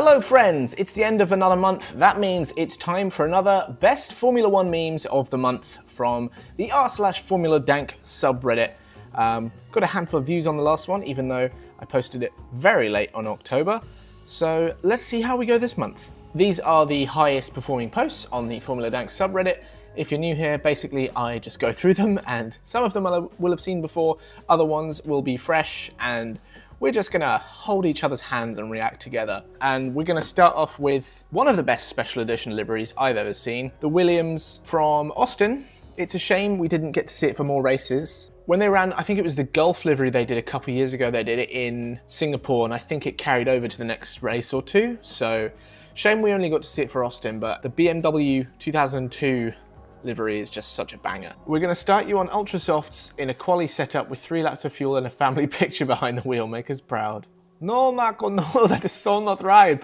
Hello friends, it's the end of another month. That means it's time for another best Formula 1 memes of the month from the r/formuladank subreddit. Got a handful of views on the last one, even though I posted it very late on October. So let's see how we go this month. These are the highest performing posts on the formuladank subreddit. If you're new here, basically I just go through them, and some of them I will have seen before, other ones will be fresh, and we're just gonna hold each other's hands and react together. And we're gonna start off with one of the best special edition liveries I've ever seen, the Williams from Austin. It's a shame we didn't get to see it for more races. When they ran, I think it was the Gulf livery they did a couple years ago, they did it in Singapore, and I think it carried over to the next race or two. So shame we only got to see it for Austin, but the BMW 2002 livery is just such a banger. We're going to start you on ultra softs in a quali setup with 3 laps of fuel and a family picture behind the wheel. Make us proud. No, Marco, no, that is so not right.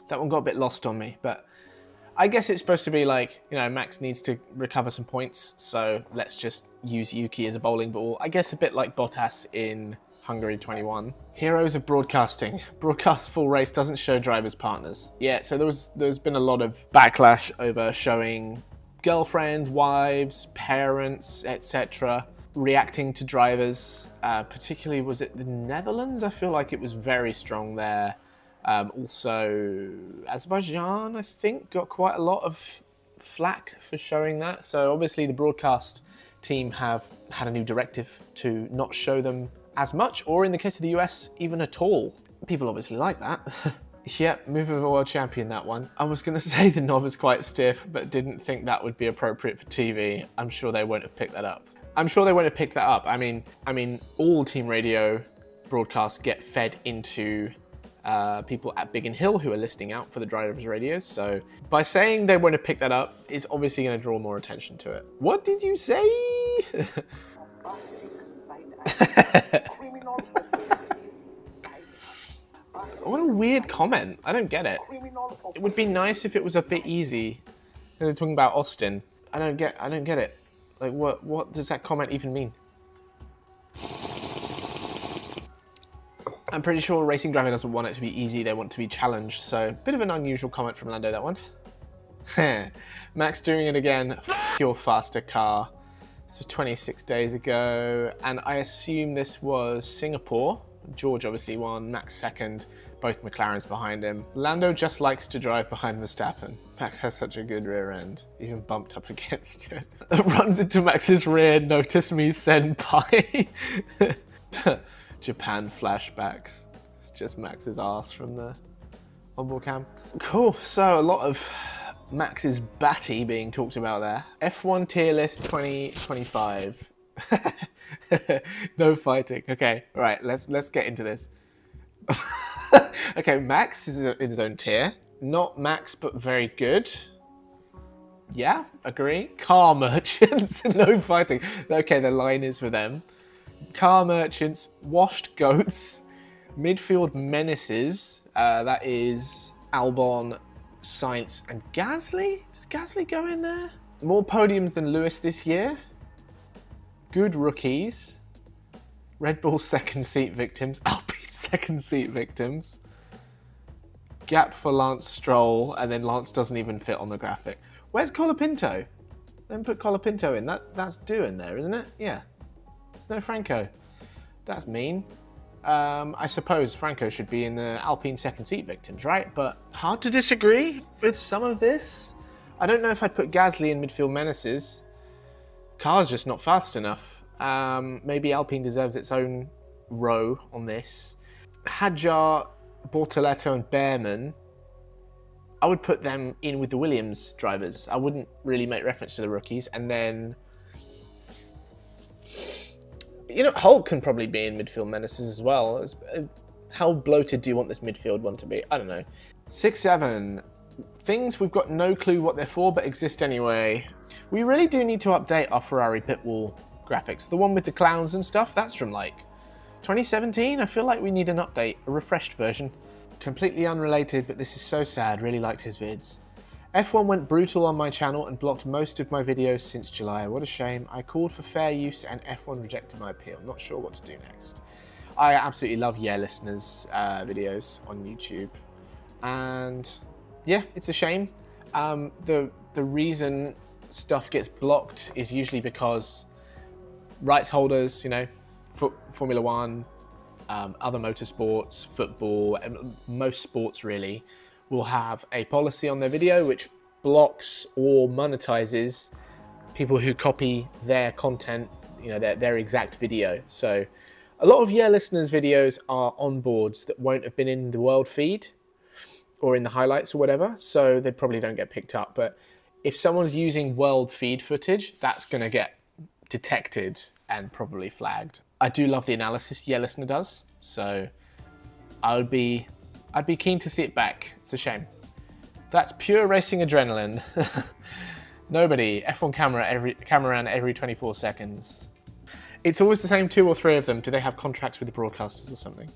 That one got a bit lost on me, but I guess it's supposed to be like, you know, Max needs to recover some points, so let's just use Yuki as a bowling ball. I guess a bit like Bottas in Hungary 21. Heroes of broadcasting. Broadcast full race doesn't show drivers' partners. Yeah, so there's been a lot of backlash over showing girlfriends, wives, parents, etc. reacting to drivers. Particularly, was it the Netherlands? I feel like it was very strong there. Also, Azerbaijan, I think, got quite a lot of flack for showing that. So obviously the broadcast team have had a new directive to not show them as much, or in the case of the US, even at all. People obviously like that. Yep, move of a world champion, that one. I was going to say the knob is quite stiff, but didn't think that would be appropriate for TV. I'm sure they won't have picked that up. I mean, all team radio broadcasts get fed into people at Biggin Hill who are listening out for the drivers' radios. So by saying they won't have picked that up, it's obviously going to draw more attention to it. What did you say? What a weird comment. I don't get it. It would be nice if it was a bit easy. They're talking about Austin. I don't get it. Like, what does that comment even mean? I'm pretty sure a racing driver doesn't want it to be easy, they want to be challenged. So, bit of an unusual comment from Lando, that one. Max doing it again. F your faster car. This was 26 days ago, and I assume this was Singapore. George obviously won, Max second, both McLarens behind him. Lando just likes to drive behind Verstappen. Max has such a good rear end, even bumped up against it. Runs into Max's rear, notice me, senpai. Japan flashbacks. It's just Max's ass from the onboard cam. Cool, so a lot of Max's batty being talked about there. F1 tier list 2025. No fighting. Okay, right, let's get into this. Okay, Max is in his own tier. Not Max, but very good. Yeah, agree. Car merchants, no fighting. Okay, the line is for them. Car merchants, washed goats, midfield menaces. That is Albon, Sainz, and Gasly. Does Gasly go in there? More podiums than Lewis this year. Good rookies. Red Bull second seat victims. Alpine second seat victims. Gap for Lance Stroll, and then Lance doesn't even fit on the graphic. Where's Colapinto? Then put Colapinto in. That's doing there, isn't it? Yeah. There's no Franco. That's mean. I suppose Franco should be in the Alpine second seat victims, right? But hard to disagree with some of this. I don't know if I'd put Gasly in midfield menaces. Car's just not fast enough. Maybe Alpine deserves its own row on this. Hadjar, Bortoletto and Behrman, I would put them in with the Williams drivers. I wouldn't really make reference to the rookies. And then, you know, Hulk can probably be in midfield menaces as well. How bloated do you want this midfield one to be? I don't know. 6-7. Things we've got no clue what they're for, but exist anyway. We really do need to update our Ferrari pit wall graphics. The one with the clowns and stuff, that's from like 2017. I feel like we need an update, a refreshed version. Completely unrelated, but this is so sad. Really liked his vids. F1 went brutal on my channel and blocked most of my videos since July. What a shame. I called for fair use and F1 rejected my appeal. Not sure what to do next. I absolutely love Yeah Listeners videos on YouTube. And yeah, it's a shame. The reason stuff gets blocked is usually because rights holders, you know, Formula One, other motorsports, football, and most sports really, will have a policy on their video which blocks or monetizes people who copy their content, you know, their exact video. So a lot of listeners' videos are on boards that won't have been in the world feed or in the highlights or whatever, so they probably don't get picked up. But if someone's using world feed footage, that's going to get detected and probably flagged. I do love the analysis listener does, so I'd be keen to see it back. It's a shame. That's pure racing adrenaline. Nobody. F1 cameraman every 24 seconds. It's always the same 2 or 3 of them. Do they have contracts with the broadcasters or something?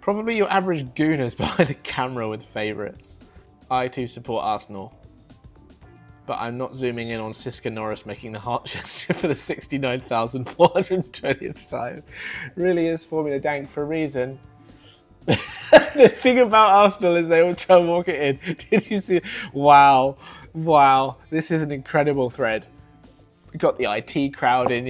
Probably your average gooners behind a camera with favourites. I too support Arsenal. But I'm not zooming in on Siska Norris making the heart gesture for the 69,420th time. Really is Formula Dank for a reason. The thing about Arsenal is they always try and walk it in. Did you see? Wow. Wow. This is an incredible thread. We've got the IT crowd in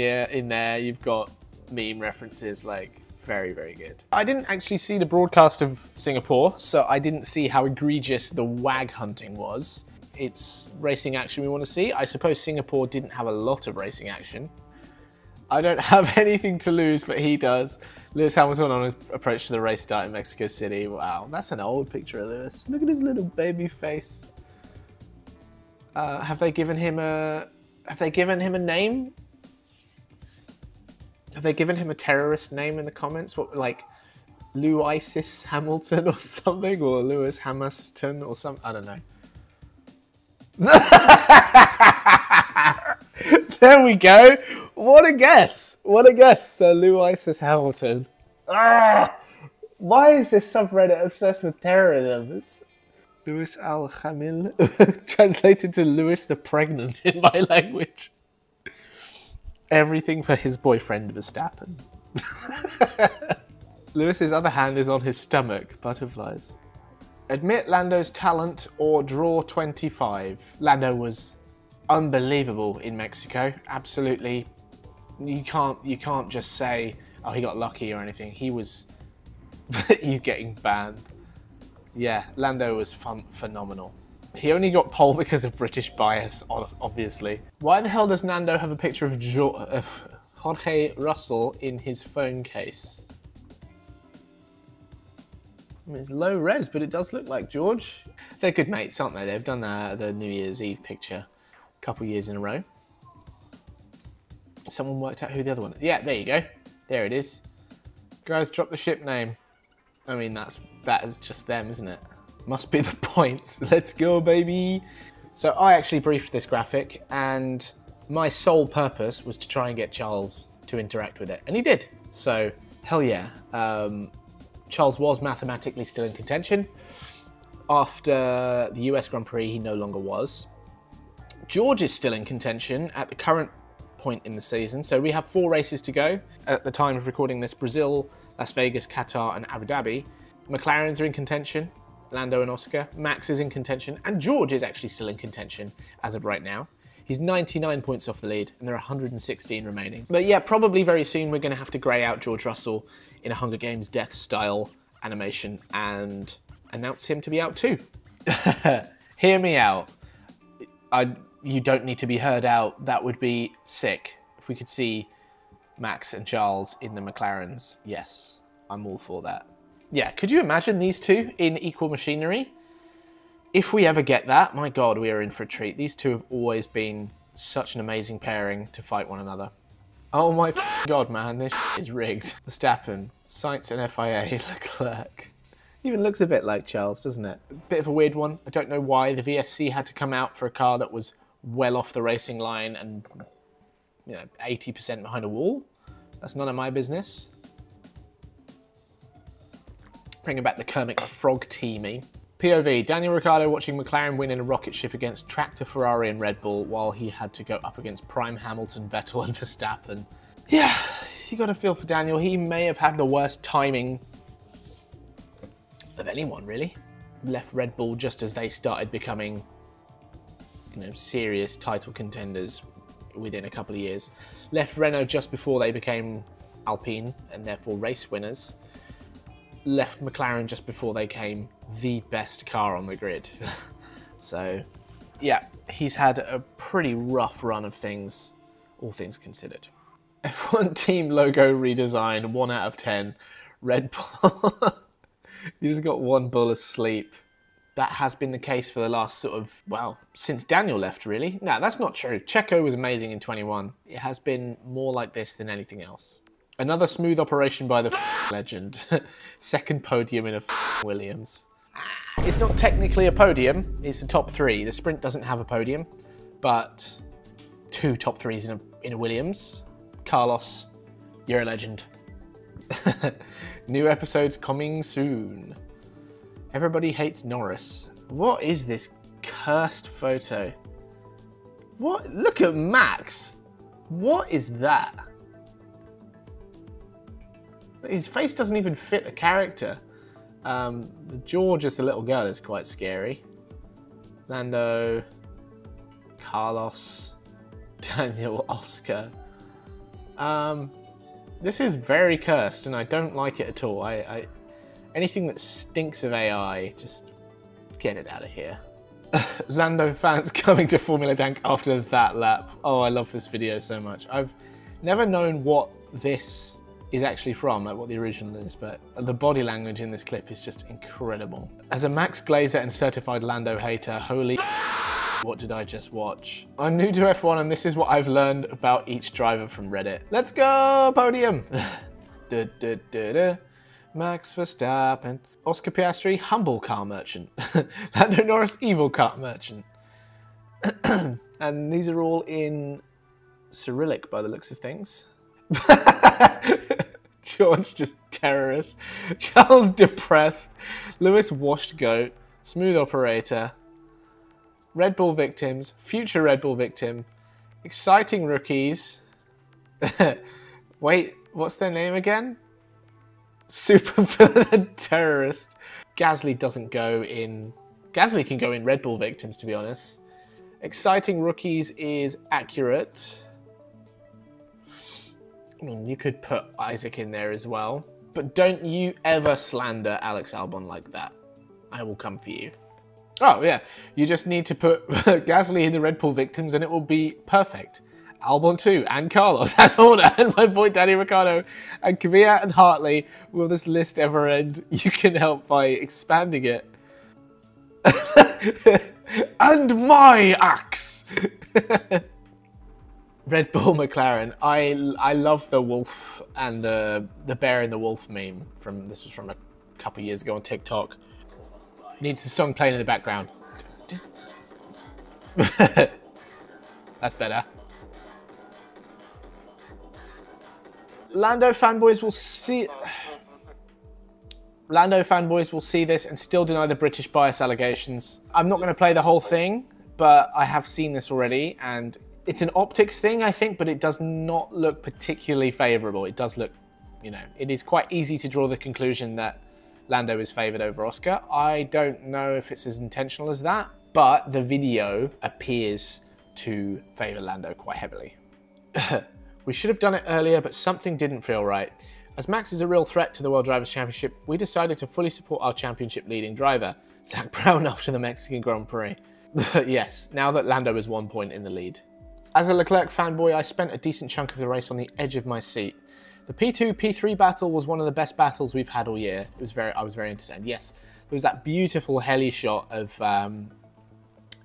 there. You've got meme references, like, very, very good. I didn't actually see the broadcast of Singapore, so I didn't see how egregious the wag hunting was. It's racing action we want to see. I suppose Singapore didn't have a lot of racing action. I don't have anything to lose, but he does. Lewis Hamilton on his approach to the race start in Mexico City. Wow, that's an old picture of Lewis. Look at his little baby face. Have they given him a name? Have they given him a terrorist name in the comments? What, like Lewis Hamilton or something, or Lewis Hamilton or something? I don't know. There we go. What a guess. What a guess, Sir Lewis Hamilton. Why is this subreddit obsessed with terrorism? It's Lewis Al-Hamil, translated to Lewis the Pregnant in my language. Everything for his boyfriend Verstappen. Lewis's other hand is on his stomach. Butterflies. Admit Lando's talent or draw 25. Lando was unbelievable in Mexico. Absolutely. You can't just say, oh, he got lucky or anything. He was you getting banned. Yeah, Lando was phenomenal. He only got pole because of British bias, obviously. Why the hell does Nando have a picture of Jorge Russell in his phone case? I mean, it's low res, but it does look like George. They're good mates, aren't they? They've done the New Year's Eve picture a couple years in a row. Someone worked out who the other one is. Yeah, there you go. There it is. Guys, drop the ship name. I mean, that is just them, isn't it? Must be the points. Let's go, baby. So I actually briefed this graphic, and my sole purpose was to try and get Charles to interact with it, and he did. So, hell yeah. Charles was mathematically still in contention. After the US Grand Prix, he no longer was. George is still in contention at the current point in the season. So we have 4 races to go. At the time of recording this, Brazil, Las Vegas, Qatar, and Abu Dhabi. McLarens are in contention. Lando and Oscar. Max is in contention. And George is actually still in contention as of right now. He's 99 points off the lead, and there are 116 remaining. But yeah, probably very soon we're going to have to grey out George Russell in a Hunger Games death style animation and announce him to be out too. Hear me out. You don't need to be heard out. That would be sick. If we could see Max and Charles in the McLarens, yes, I'm all for that. Yeah, could you imagine these two in equal machinery? If we ever get that, my God, we are in for a treat. These two have always been such an amazing pairing to fight one another. Oh my God, man, this is rigged. Verstappen, Sainz and FIA, Leclerc. Even looks a bit like Charles, doesn't it? A bit of a weird one. I don't know why the VSC had to come out for a car that was well off the racing line and, you know, 80% behind a wall. That's none of my business. Bringing back the Kermit Frog teaming. POV, Daniel Ricciardo watching McLaren win in a rocket ship against Tractor Ferrari and Red Bull while he had to go up against Prime Hamilton, Vettel and Verstappen. Yeah, you got to feel for Daniel. He may have had the worst timing of anyone, really. left Red Bull just as they started becoming, you know, serious title contenders within a couple of years. Left Renault just before they became Alpine and therefore race winners. Left McLaren just before they came the best car on the grid. So, yeah, he's had a pretty rough run of things, all things considered. F1 team logo redesign, 1 out of 10. Red Bull. You just got one bull asleep. That has been the case for the last sort of, well, since Daniel left, really. No, that's not true. Checo was amazing in 21. It has been more like this than anything else. Another smooth operation by the legend. Second podium in a Williams. It's not technically a podium, it's a top 3. The sprint doesn't have a podium, but 2 top 3s in a Williams. Carlos, you're a legend. New episodes coming soon. Everybody hates Norris. What is this cursed photo? What? Look at Max. What is that? His face doesn't even fit the character. George as the little girl is quite scary. Lando, Carlos, Daniel, Oscar. This is very cursed and I don't like it at all. Anything that stinks of AI, just get it out of here. Lando fans coming to Formula Dank after that lap. Oh, I love this video so much. I've never known what this is actually from, like what the original is, but the body language in this clip is just incredible. As a Max Glazer and certified Lando hater, holy what did I just watch? I'm new to F1 and this is what I've learned about each driver from Reddit. Let's go, podium! Max Verstappen. Oscar Piastri, humble car merchant. Lando Norris, evil car merchant. And these are all in Cyrillic by the looks of things. George just terrorist. Charles depressed. Lewis washed goat. Smooth operator. Red Bull victims. Future Red Bull victim. Exciting rookies. Wait, what's their name again? Supervillain terrorist. Gasly doesn't go in... Gasly can go in Red Bull victims, to be honest. Exciting rookies is accurate. I mean, you could put Isaac in there as well. But don't you ever slander Alex Albon like that. I will come for you. Oh, yeah. You just need to put Gasly in the Red Bull victims and it will be perfect. Albon too, and Carlos, and Horner, and my boy Danny Ricciardo, and Kvyat and Hartley. Will this list ever end? You can help by expanding it. And my axe! Red Bull McLaren. I love the wolf and the bear and the wolf meme. This was from a couple years ago on TikTok. Needs the song playing in the background. That's better. Lando fanboys will see this and still deny the British bias allegations. I'm not going to play the whole thing, but I have seen this already, and it's an optics thing, I think, but it does not look particularly favourable. It does look, you know, it is quite easy to draw the conclusion that Lando is favoured over Oscar. I don't know if it's as intentional as that, but the video appears to favour Lando quite heavily. We should have done it earlier, but something didn't feel right. As Max is a real threat to the World Drivers' Championship, we decided to fully support our championship leading driver, Zach Brown, after the Mexican Grand Prix. Yes, now that Lando is 1 point in the lead. As a Leclerc fanboy, I spent a decent chunk of the race on the edge of my seat. The P2, P3 battle was one of the best battles we've had all year. I was very entertained. Yes, there was that beautiful heli shot of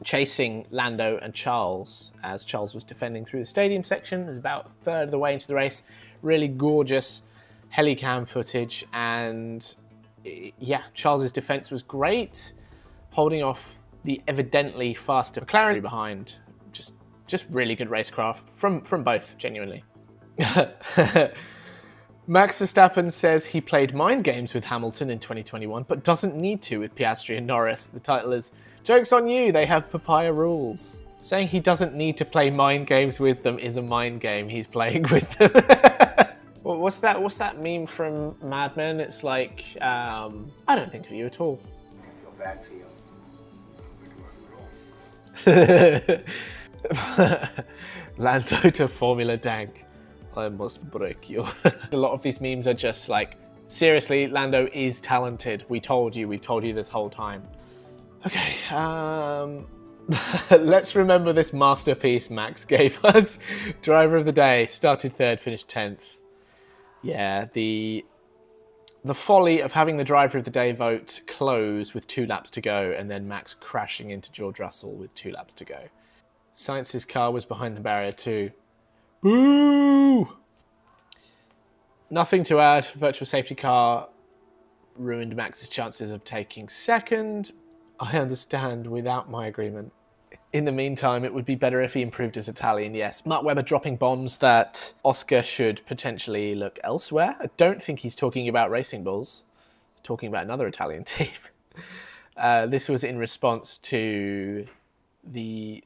chasing Lando and Charles as Charles was defending through the stadium section. It was about a third of the way into the race. Really gorgeous helicam footage, and yeah, Charles's defense was great, holding off the evidently faster McLaren behind. Just really good racecraft from both, genuinely. Max Verstappen says he played mind games with Hamilton in 2021, but doesn't need to with Piastri and Norris. The title is "Joke's on you, they have papaya rules." Saying he doesn't need to play mind games with them is a mind game he's playing with them. What's that meme from Mad Men? It's like, I don't think of you at all. Lando to Formula Dank. I must break you. A lot of these memes are just like, seriously, Lando is talented. We told you, we've told you this whole time. Okay, let's remember this masterpiece Max gave us. Driver of the day, started 3rd, finished 10th. Yeah, the folly of having the driver of the day vote close with 2 laps to go and then Max crashing into George Russell with 2 laps to go. Sainz's car was behind the barrier too. Boo! Nothing to add. Virtual safety car ruined Max's chances of taking 2nd. I understand without my agreement. In the meantime, it would be better if he improved his Italian, yes. Mark Webber dropping bombs that Oscar should potentially look elsewhere. I don't think he's talking about Racing Bulls. He's talking about another Italian team. This was in response to the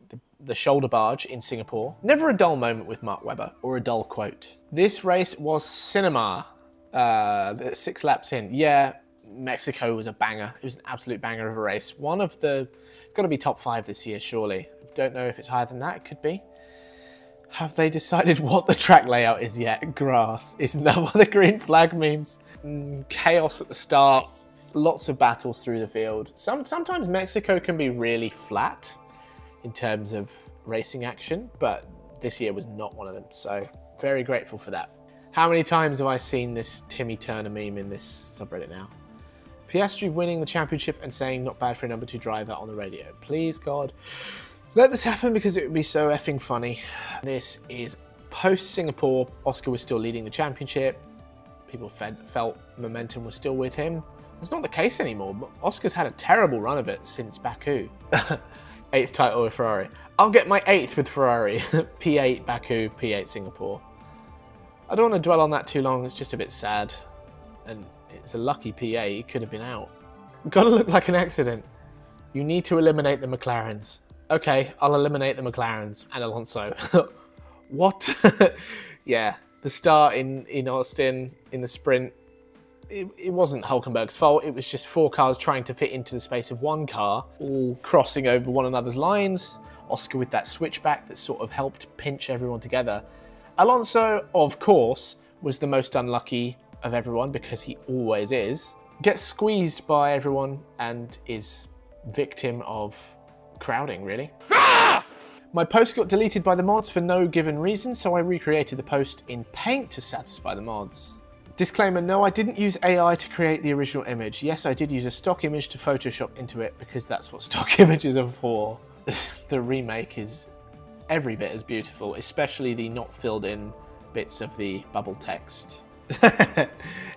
shoulder barge in Singapore. Never a dull moment with Mark Webber, or a dull quote. This race was cinema. 6 laps in. Yeah, Mexico was a banger. It was an absolute banger of a race. One of the... It's got to be top 5 this year, surely. Don't know if it's higher than that. It could be. Have they decided what the track layout is yet? Grass. Isn't that what the green flag means? Chaos at the start. Lots of battles through the field. Sometimes Mexico can be really flat in terms of racing action, but this year was not one of them, so very grateful for that. How many times have I seen this Timmy Turner meme in this subreddit now? Piastri winning the championship and saying not bad for a number 2 driver on the radio. Please, God, let this happen because it would be so effing funny. This is post-Singapore. Oscar was still leading the championship. People felt momentum was still with him. That's not the case anymore. Oscar's had a terrible run of it since Baku. 8th title with Ferrari. I'll get my 8th with Ferrari. P8 Baku, P8 Singapore. I don't want to dwell on that too long. It's just a bit sad. And it's a lucky PA. He could have been out. Gotta look like an accident. You need to eliminate the McLarens. Okay, I'll eliminate the McLarens and Alonso. What? Yeah, the start in Austin in the sprint, it wasn't Hülkenberg's fault. It was just 4 cars trying to fit into the space of 1 car, all crossing over one another's lines. Oscar with that switchback that sort of helped pinch everyone together. Alonso, of course, was the most unlucky of everyone because he always is. Gets squeezed by everyone and is victim of crowding, really. My post got deleted by the mods for no given reason, so I recreated the post in Paint to satisfy the mods. Disclaimer, no, I didn't use AI to create the original image. Yes, I did use a stock image to Photoshop into it because that's what stock images are for. The remake is every bit as beautiful, especially the not filled in bits of the bubble text.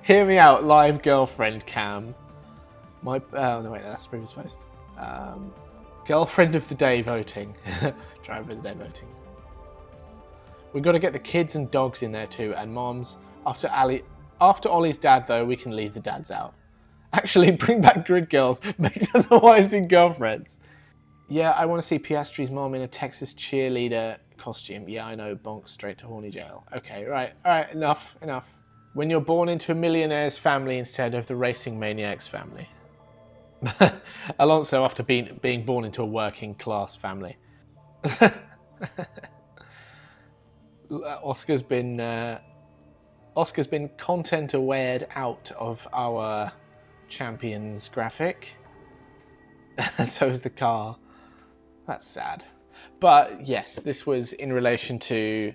Hear me out, live girlfriend cam. Oh no, wait, that's the previous post. Girlfriend of the day voting. Driver of the day voting. We've got to get the kids and dogs in there too, and moms. After Ollie's dad, though, we can leave the dads out. Actually, bring back grid girls. Make them the wives and girlfriends. Yeah, I want to see Piastri's mom in a Texas cheerleader costume. Yeah, I know, bonk straight to horny jail. Okay, right, all right, enough. When you're born into a millionaire's family instead of the racing maniac's family. Alonso after being born into a working class family. Oscar's been content awared out of our champions graphic. So is the car. That's sad. But yes, this was in relation to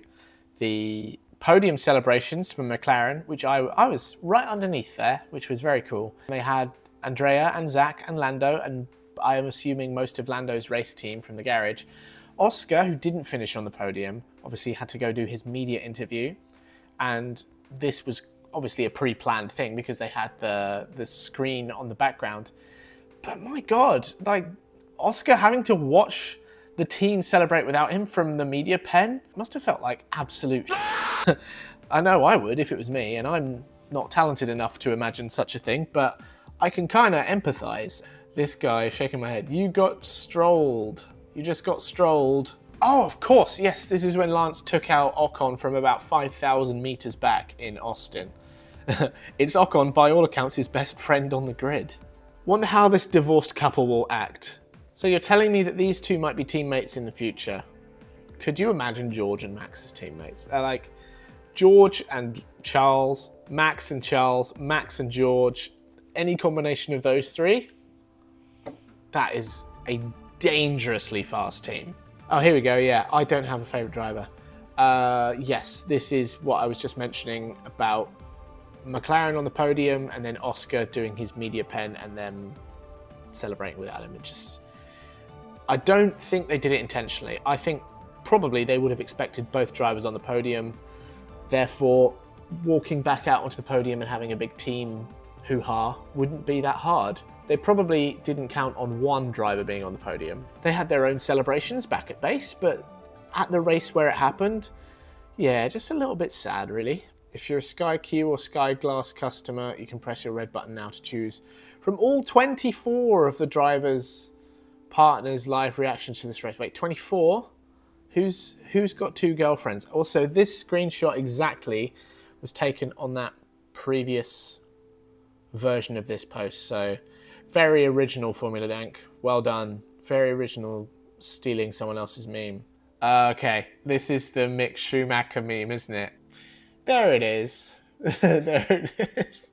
the podium celebrations from McLaren, which I was right underneath there, which was very cool. They had Andrea and Zach and Lando, and I am assuming most of Lando's race team from the garage. Oscar, who didn't finish on the podium, obviously had to go do his media interview, and this was obviously a pre-planned thing because they had the screen on the background. But my God, like Oscar having to watch the team celebrate without him from the media pen must have felt like absolute I know I would if it was me, and I'm not talented enough to imagine such a thing, but I can kind of empathize. This guy shaking my head. You got strolled. You just got strolled. Oh, of course, yes, this is when Lance took out Ocon from about 5,000 meters back in Austin. It's Ocon, by all accounts, his best friend on the grid. Wonder how this divorced couple will act. So you're telling me that these two might be teammates in the future. Could you imagine George and Max's teammates? Like George and Charles, Max and Charles, Max and George, any combination of those three? That is a dangerously fast team. Oh, here we go, yeah, I don't have a favourite driver. Yes, this is what I was just mentioning about McLaren on the podium and then Oscar doing his media pen and then celebrating without him. I don't think they did it intentionally. I think probably they would have expected both drivers on the podium. Therefore, walking back out onto the podium and having a big team hoo-ha wouldn't be that hard. They probably didn't count on one driver being on the podium. They had their own celebrations back at base, but at the race where it happened, yeah, just a little bit sad, really. If you're a Sky Q or Sky Glass customer, you can press your red button now to choose from all 24 of the drivers' partners' live reactions to this race. Wait, 24? Who's got 2 girlfriends? Also, this screenshot exactly was taken on that previous version of this post, so very original Formula Dank. Well done. Very original, stealing someone else's meme. Okay, this is the Mick Schumacher meme, isn't it? There it is. There it is.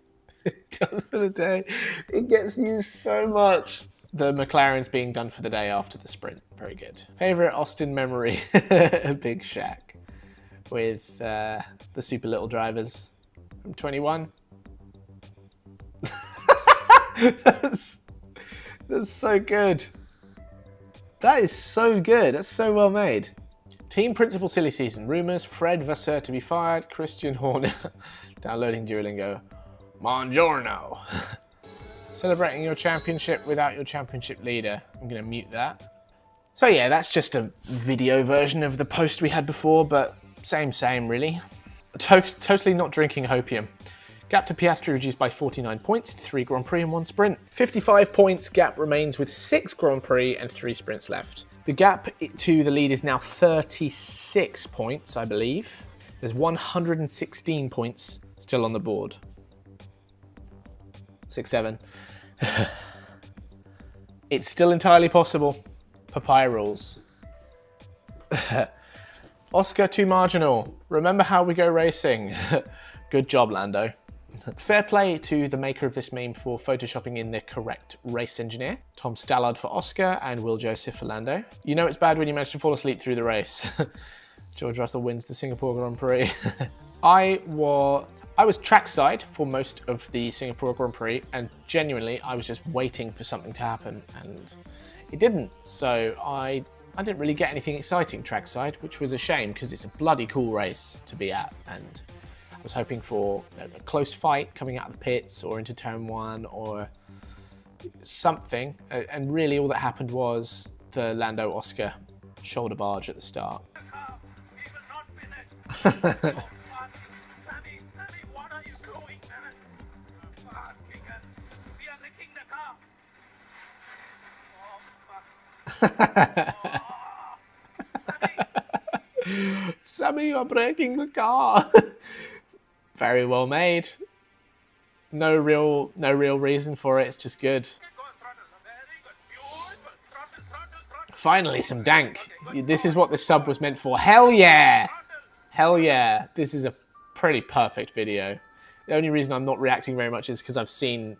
Done for the day. It gets used so much. The McLaren's being done for the day after the sprint. Very good. Favourite Austin memory? Big Shaq. With the super little drivers from 21. That's so good. That is so good. That's so well made. Team principal silly season. Rumours, Fred Vasseur to be fired. Christian Horner. Downloading Duolingo. Buongiorno. Celebrating your championship without your championship leader. I'm going to mute that. So yeah, that's just a video version of the post we had before, but same really. Totally not drinking hopium. Gap to Piastri reduced by 49 points, 3 Grand Prix and 1 sprint. 55 points gap remains with 6 Grand Prix and 3 sprints left. The gap to the lead is now 36 points, I believe. There's 116 points still on the board. 6-7. It's still entirely possible. Papaya rules. Oscar too marginal. Remember how we go racing. Good job, Lando. Fair play to the maker of this meme for photoshopping in the correct race engineer. Tom Stallard for Oscar and Will Joseph for Lando. You know it's bad when you manage to fall asleep through the race. George Russell wins the Singapore Grand Prix. I was trackside for most of the Singapore Grand Prix, and genuinely I was just waiting for something to happen, and it didn't. So I didn't really get anything exciting trackside, which was a shame because it's a bloody cool race to be at, and I was hoping for a close fight coming out of the pits or into turn 1 or something, and really all that happened was the Lando Oscar shoulder barge at the start. Sammy, you're breaking the car. Very well made. No real reason for it. It's just good. Finally, some dank. This is what this sub was meant for. Hell yeah! Hell yeah! This is a pretty perfect video. The only reason I'm not reacting very much is because I've seen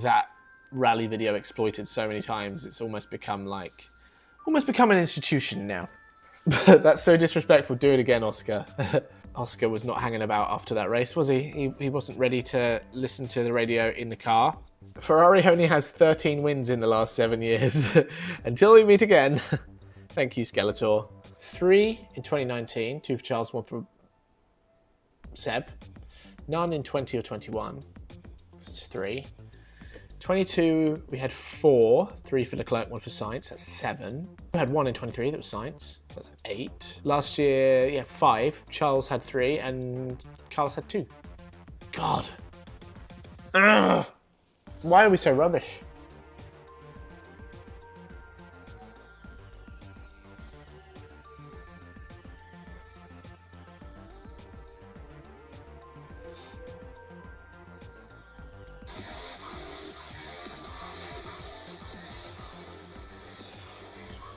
that rally video exploited so many times. It's almost become an institution now. That's so disrespectful. Do it again, Oscar. Oscar was not hanging about after that race, was he? He wasn't ready to listen to the radio in the car. Ferrari only has 13 wins in the last 7 years. Until we meet again. Thank you, Skeletor. 3 in 2019, 2 for Charles, 1 for Seb. None in 20 or 21. This is 3. 22, we had 4. 3 for Leclerc, 1 for Sainz. That's 7. We had 1 in 23, that was Sainz. That's 8. Last year, yeah, 5. Charles had 3 and Carlos had 2. God. Ugh. Why are we so rubbish?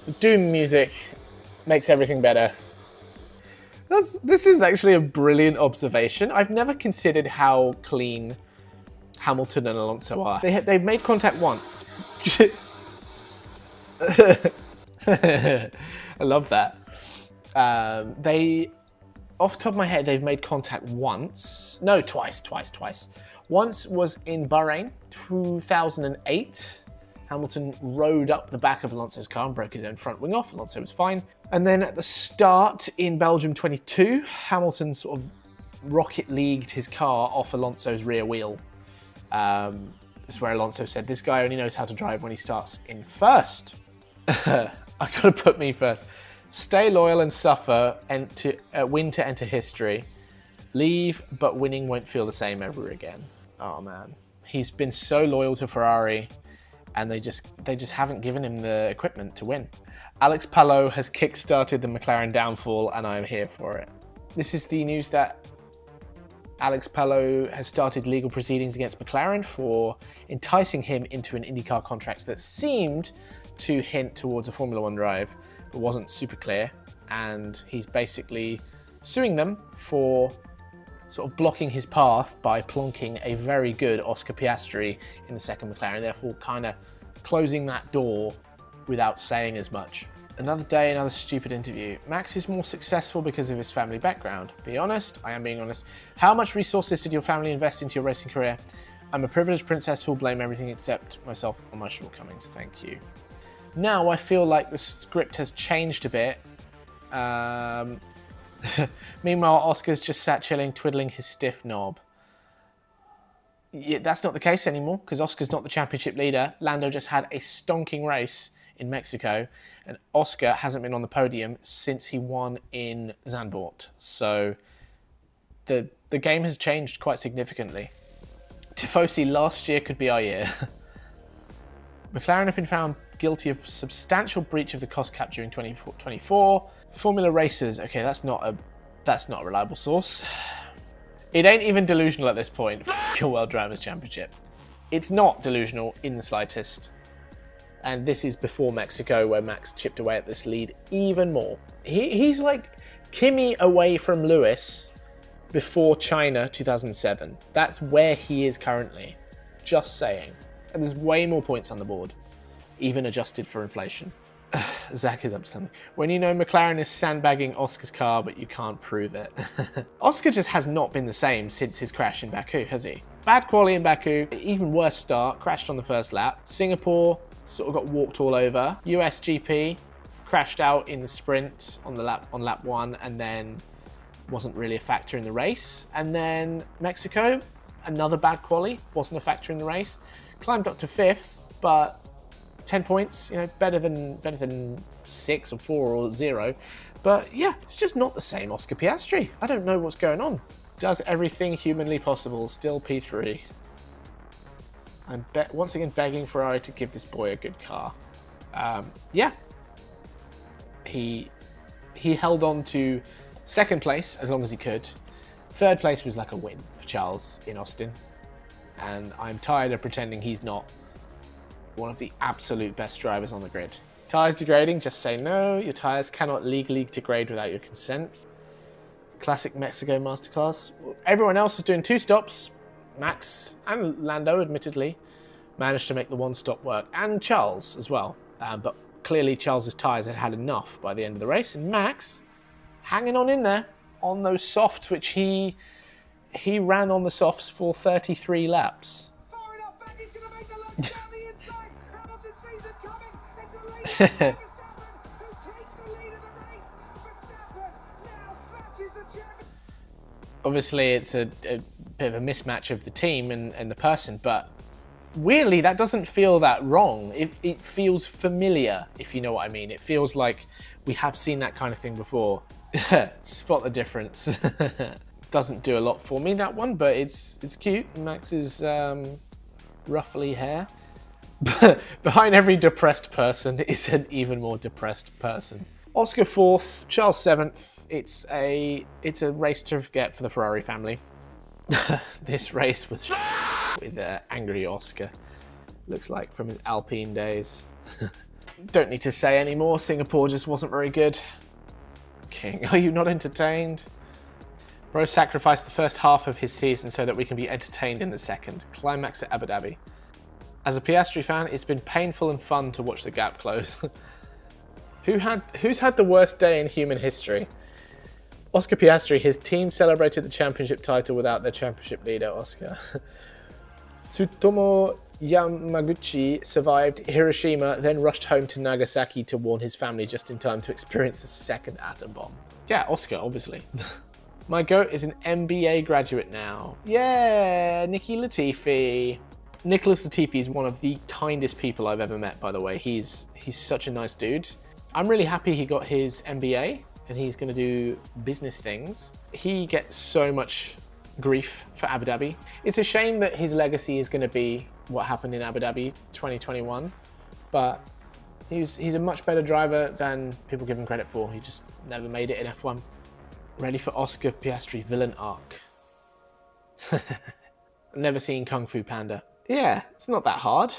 The Doom music makes everything better. This is actually a brilliant observation. I've never considered how clean Hamilton and Alonso are. They've made contact once. I love that. Off the top of my head, they've made contact once. No, twice. Once was in Bahrain, 2008. Hamilton rode up the back of Alonso's car and broke his own front wing off. Alonso was fine. And then at the start in Belgium 22, Hamilton sort of rocket leagued his car off Alonso's rear wheel. That's where Alonso said, "This guy only knows how to drive when he starts in first." I gotta put me first. Stay loyal and suffer, and win to enter history. Leave, but winning won't feel the same ever again. Oh man, he's been so loyal to Ferrari, and they just haven't given him the equipment to win. Alex Palou has kick-started the McLaren downfall, and I am here for it. This is the news that Alex Palou has started legal proceedings against McLaren for enticing him into an IndyCar contract that seemed to hint towards a Formula One drive, but wasn't super clear. And he's basically suing them for sort of blocking his path by plonking a very good Oscar Piastri in the second McLaren, therefore kind of closing that door without saying as much. Another day, another stupid interview. Max is more successful because of his family background. Be honest, I am being honest. How much resources did your family invest into your racing career? I'm a privileged princess who'll blame everything except myself on my shortcomings. Thank you. Now I feel like the script has changed a bit. Meanwhile, Oscar's just sat chilling, twiddling his stiff knob. Yeah, that's not the case anymore, because Oscar's not the championship leader. Lando just had a stonking race in Mexico, and Oscar hasn't been on the podium since he won in Zandvoort. So the game has changed quite significantly. Tifosi, last year could be our year. McLaren have been found guilty of substantial breach of the cost cap during 2024. Formula racers, okay, that's not a reliable source. It ain't even delusional at this point. Your World Drivers' Championship. It's not delusional in the slightest. And this is before Mexico, where Max chipped away at this lead even more. He's like Kimi away from Lewis before China 2007. That's where he is currently. Just saying. And there's way more points on the board, even adjusted for inflation. Zach is up to something. When you know McLaren is sandbagging Oscar's car, but you can't prove it. Oscar just has not been the same since his crash in Baku, has he? Bad quality in Baku, even worse start, crashed on the first lap. Singapore, sort of got walked all over. US GP, crashed out in the sprint on lap 1, and then wasn't really a factor in the race. And then Mexico, another bad quali, wasn't a factor in the race. Climbed up to 5th, but 10 points, you know, better than 6 or 4 or 0. But yeah, it's just not the same Oscar Piastri. I don't know what's going on. Does everything humanly possible, still P3. I'm once again begging Ferrari to give this boy a good car. Yeah, he held on to 2nd place as long as he could. 3rd place was like a win for Charles in Austin. And I'm tired of pretending he's not one of the absolute best drivers on the grid. Tyres degrading, just say no. Your tyres cannot legally degrade without your consent. Classic Mexico masterclass. Everyone else was doing 2 stops. Max and Lando, admittedly, managed to make the 1 stop work. And Charles as well. But clearly Charles's tyres had had enough by the end of the race. And Max, hanging on in there on those softs, which he ran on the softs for 33 laps. Obviously, it's a bit of a mismatch of the team and the person, but weirdly, that doesn't feel that wrong. It feels familiar, if you know what I mean. It feels like we have seen that kind of thing before. Spot the difference. Doesn't do a lot for me, that one, but it's cute. Max's ruffly hair. Behind every depressed person is an even more depressed person. Oscar 4th, Charles 7th. It's a race to forget for the Ferrari family. This race was with angry Oscar. Looks like from his Alpine days. Don't need to say anymore. Singapore just wasn't very good. King, are you not entertained? Bro sacrificed the first half of his season so that we can be entertained in the second. Climax at Abu Dhabi. As a Piastri fan, it's been painful and fun to watch the gap close. Who's had the worst day in human history? Oscar Piastri, his team celebrated the championship title without their championship leader, Oscar. Tsutomu Yamaguchi survived Hiroshima, then rushed home to Nagasaki to warn his family just in time to experience the second atom bomb. Yeah, Oscar, obviously. My goat is an MBA graduate now. Yeah, Nicky Latifi. Nicholas Latifi is one of the kindest people I've ever met, by the way. He's such a nice dude. I'm really happy he got his MBA and he's going to do business things. He gets so much grief for Abu Dhabi. It's a shame that his legacy is going to be what happened in Abu Dhabi 2021, but he's a much better driver than people give him credit for. He just never made it in F1. Ready for Oscar Piastri villain arc. Never seen Kung Fu Panda. Yeah, it's not that hard.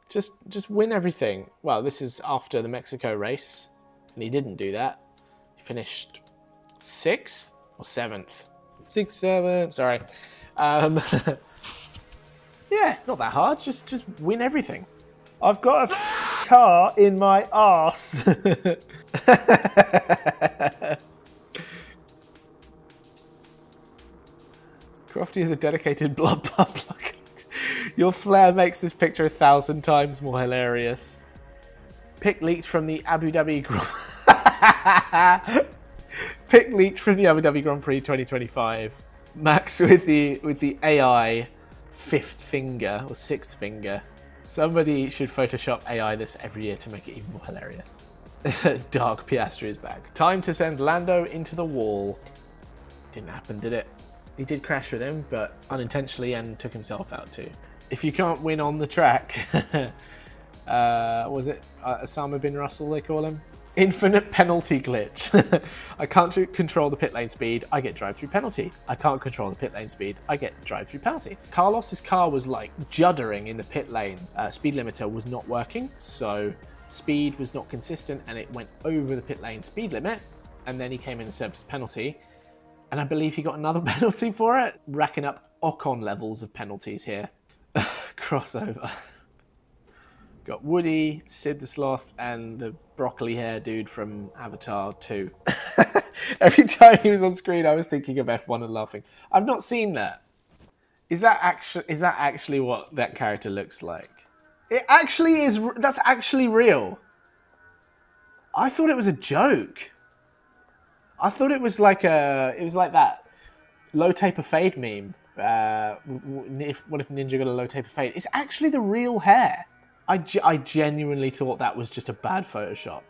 Just win everything. Well, this is after the Mexico race, and he didn't do that. He finished 6th or 7th? 6th, 7th, sorry. Yeah, not that hard. Just win everything. I've got a car in my arse. Crofty is a dedicated blood public. Your flair makes this picture 1,000 times more hilarious. Pic leaked from the Abu Dhabi Pic leaked from the Abu Dhabi Grand Prix 2025. Max with the AI 5th finger or 6th finger. Somebody should Photoshop AI this every year to make it even more hilarious. Dark Piastri is back. Time to send Lando into the wall. Didn't happen, did it? He did crash with him, but unintentionally, and took himself out too. If you can't win on the track, was it Osama bin Russell they call him? Infinite penalty glitch. I can't control the pit lane speed, I get drive-through penalty. I can't control the pit lane speed, I get drive-through penalty. Carlos's car was like juddering in the pit lane. Speed limiter was not working, so speed was not consistent and it went over the pit lane speed limit, and then he came in and served his penalty. And I believe he got another penalty for it. Racking up Ocon levels of penalties here. Crossover. Got Woody, Sid the Sloth, and the broccoli hair dude from Avatar 2. Every time he was on screen, I was thinking of F1 and laughing. I've not seen that. Is that actually what that character looks like? It actually is. That's actually real. I thought it was a joke. I thought it was like that low taper fade meme. What if Ninja got a low taper fade? It's actually the real hair. I genuinely thought that was just a bad Photoshop.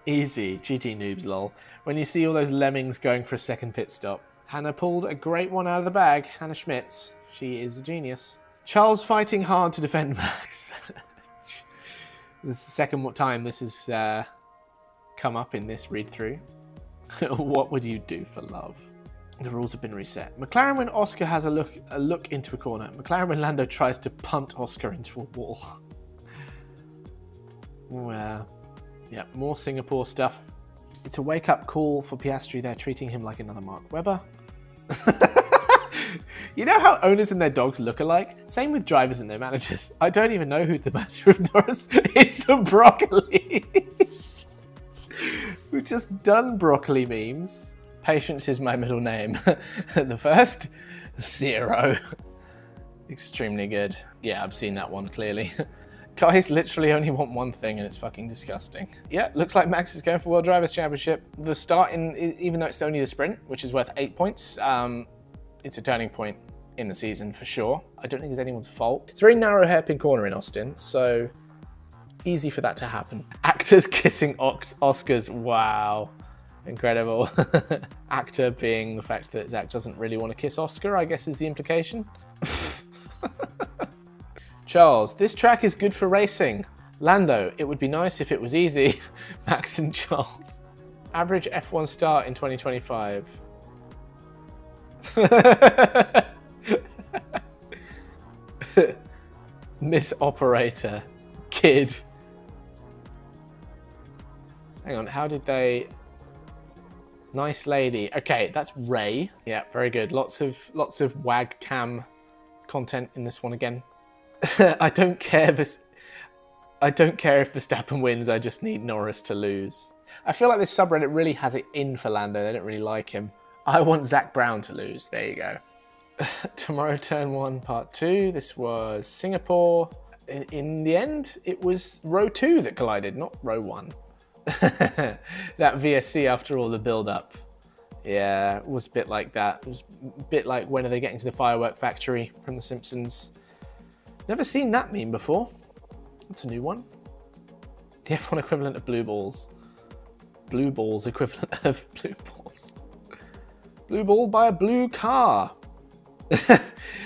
Easy, GG noobs lol. When you see all those lemmings going for a second pit stop. Hannah pulled a great one out of the bag. Hannah Schmitz, she is a genius. Charles fighting hard to defend Max. This is the second time this has come up in this read through. What would you do for love? The rules have been reset. McLaren when Oscar has a look into a corner. McLaren when Lando tries to punt Oscar into a wall. Well, yeah, more Singapore stuff. It's a wake-up call for Piastri. They're treating him like another Mark Webber. You know how owners and their dogs look alike? Same with drivers and their managers. I don't even know who the manager of Norris is. It's a broccoli. We've just done broccoli memes. Patience is my middle name. The first, 0. Extremely good. Yeah, I've seen that one clearly. Guys literally only want one thing and it's fucking disgusting. Yeah, looks like Max is going for World Drivers' Championship. The start, even though it's only the sprint, which is worth 8 points, it's a turning point in the season for sure. I don't think it's anyone's fault. It's a very narrow hairpin corner in Austin, so easy for that to happen. Actors kissing Oscars, wow. Incredible. Actor being the fact that Zach doesn't really want to kiss Oscar, I guess is the implication. Charles, this track is good for racing. Lando, it would be nice if it was easy. Max and Charles. Average F1 start in 2025. Miss Operator. Kid. Hang on, how did they... Nice lady. Okay, that's Ray. Yeah, very good. Lots of wag cam content in this one again. I don't care if Verstappen wins, I just need Norris to lose. I feel like this subreddit really has it in for Lando. They don't really like him. I want Zach Brown to lose. There you go. Tomorrow Turn 1 Part 2. This was Singapore. In the end, it was row 2 that collided, not row 1. That VSC after all the build-up. Yeah, it was a bit like that. It was a bit like when are they getting to the firework factory from The Simpsons. Never seen that meme before. That's a new one. The F1 equivalent of blue balls. Blue balls equivalent of blue balls. Blue ball by a blue car.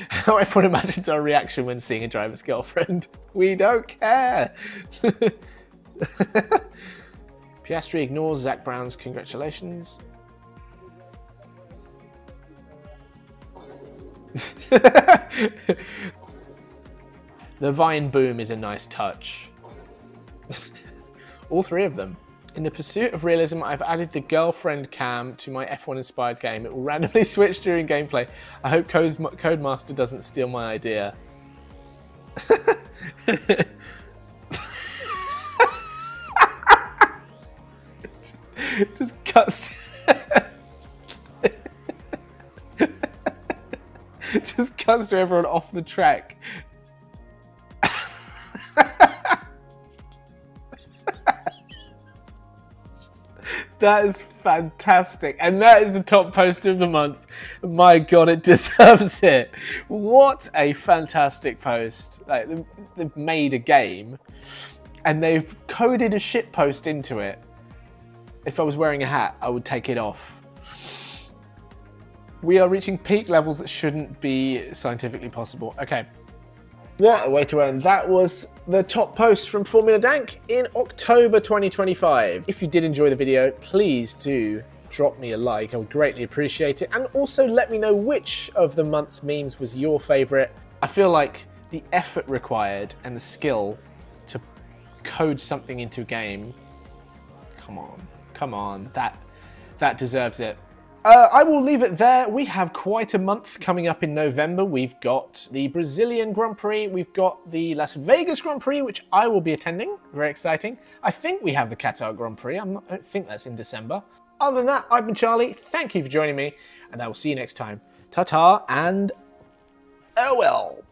How everyone imagines our reaction when seeing a driver's girlfriend. We don't care. Piastri ignores Zach Brown's congratulations. The Vine boom is a nice touch. All three of them. In the pursuit of realism, I've added the girlfriend cam to my F1 inspired game. It will randomly switch during gameplay. I hope Codemaster doesn't steal my idea. Just cuts. Just cuts to everyone off the track. That is fantastic. And that is the top poster of the month. My God, it deserves it. What a fantastic post. Like, they've made a game and they've coded a shit post into it. If I was wearing a hat, I would take it off. We are reaching peak levels that shouldn't be scientifically possible. Okay. What a way to end. That was the top post from Formula Dank in October 2025. If you did enjoy the video, please do drop me a like. I would greatly appreciate it. And also let me know which of the month's memes was your favorite. I feel like the effort required and the skill to code something into a game, come on, that deserves it. I will leave it there. We have quite a month coming up in November. We've got the Brazilian Grand Prix. We've got the Las Vegas Grand Prix, which I will be attending. Very exciting. I think we have the Qatar Grand Prix. I don't think that's in December. Other than that, I've been Charlie. Thank you for joining me, and I will see you next time. Ta-ta, and farewell.